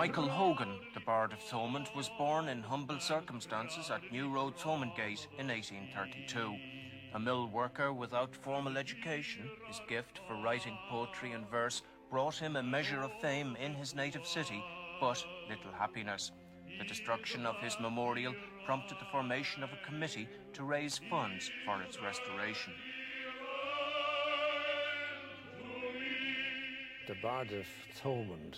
Michael Hogan, the Bard of Thomond, was born in humble circumstances at New Road Thomond Gate in 1832. A mill worker without formal education, his gift for writing poetry and verse brought him a measure of fame in his native city, but little happiness. The destruction of his memorial prompted the formation of a committee to raise funds for its restoration. The Bard of Thomond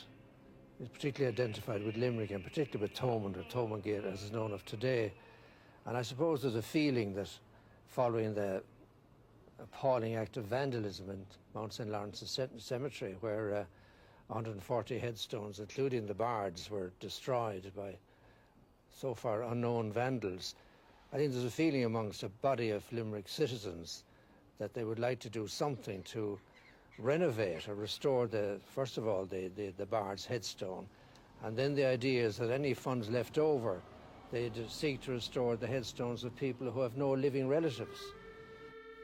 is particularly identified with Limerick and particularly with Thomond, or Thomond Gate as is known of today. And I suppose there's a feeling that following the appalling act of vandalism in Mount St. Lawrence's Cemetery, where 140 headstones, including the bards, were destroyed by so far unknown vandals, I think there's a feeling amongst a body of Limerick citizens that they would like to do something to renovate or restore, first of all, the bard's headstone. And then the idea is that any funds left over, they'd seek to restore the headstones of people who have no living relatives.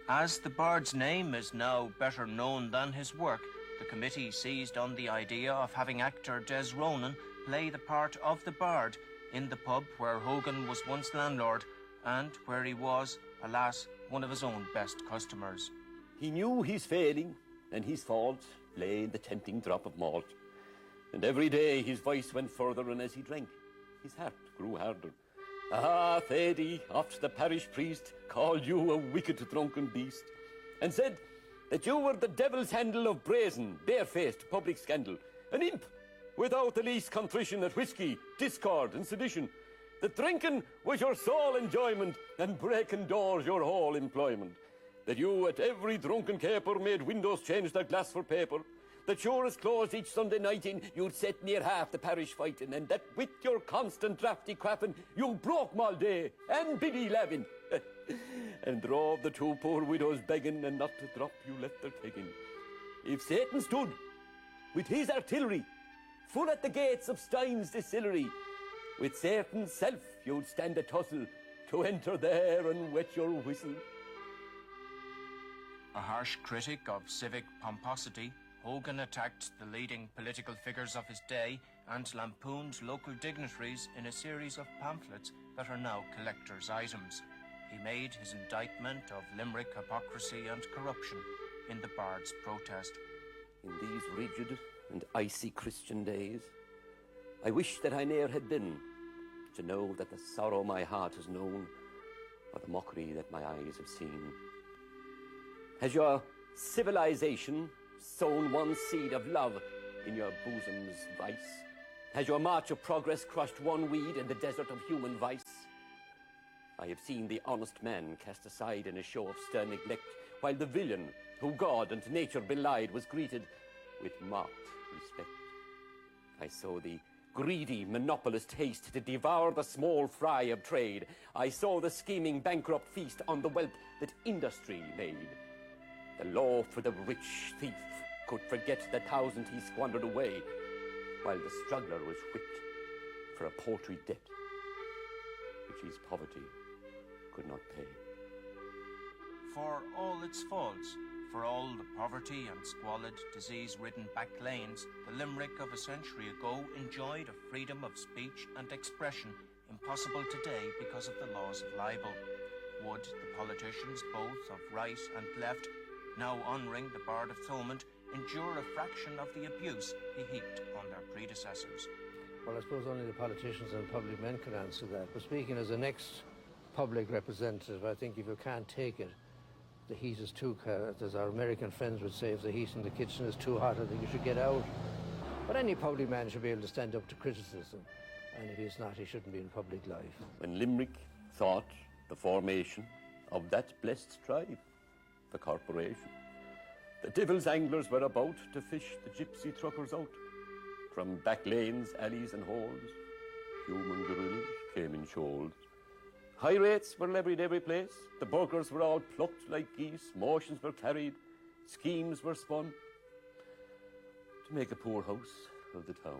As the Bard's name is now better known than his work, the committee seized on the idea of having actor Des Ronan play the part of the Bard in the pub where Hogan was once landlord and where he was, alas, one of his own best customers. He knew his failing and his fault lay in the tempting drop of malt. And every day his voice went further, and as he drank, his heart grew harder. Ah, Thady, oft the parish priest called you a wicked drunken beast, and said that you were the devil's handle of brazen, barefaced public scandal, an imp without the least contrition at whiskey, discord and sedition, that drinking was your sole enjoyment and breaking doors your whole employment, that you at every drunken caper made windows change their glass for paper, that sure as closed each Sunday night in you'd set near half the parish fighting, and that with your constant drafty quaffing you broke Malday and Biddy Lavin and drove the two poor widows begging, and not a drop you left their kegging. If Satan stood with his artillery full at the gates of Stein's distillery, with Satan's self you'd stand a tussle to enter there and wet your whistle. A harsh critic of civic pomposity, Hogan attacked the leading political figures of his day and lampooned local dignitaries in a series of pamphlets that are now collector's items. He made his indictment of Limerick hypocrisy and corruption in the Bard's protest. In these rigid and icy Christian days, I wish that I ne'er had been, to know that the sorrow my heart has known, or the mockery that my eyes have seen. Has your civilization sown one seed of love in your bosom's vice? Has your march of progress crushed one weed in the desert of human vice? I have seen the honest man cast aside in a show of stern neglect, while the villain, who God and nature belied, was greeted with mocked respect. I saw the greedy monopolist haste to devour the small fry of trade. I saw the scheming bankrupt feast on the wealth that industry made. The law for the rich thief could forget the thousand he squandered away, while the struggler was whipped for a paltry debt which his poverty could not pay. For all its faults, for all the poverty and squalid, disease-ridden back lanes, the Limerick of a century ago enjoyed a freedom of speech and expression impossible today because of the laws of libel. Would the politicians, both of right and left, now honouring the Bard of Thomond, endure a fraction of the abuse he heaped on their predecessors? Well, I suppose only the politicians and public men can answer that. But speaking as an ex-public representative, I think if you can't take it, the heat is too, as our American friends would say, if the heat in the kitchen is too hot, I think you should get out. But any public man should be able to stand up to criticism, and if he's not, he shouldn't be in public life. When Limerick thought the formation of that blessed tribe, the corporation, the devil's anglers were about to fish the gypsy truckers out. From back lanes, alleys and holes, human gorillas came in shoals. High rates were levied every place. The burghers were all plucked like geese. Motions were carried. Schemes were spun to make a poor house of the town.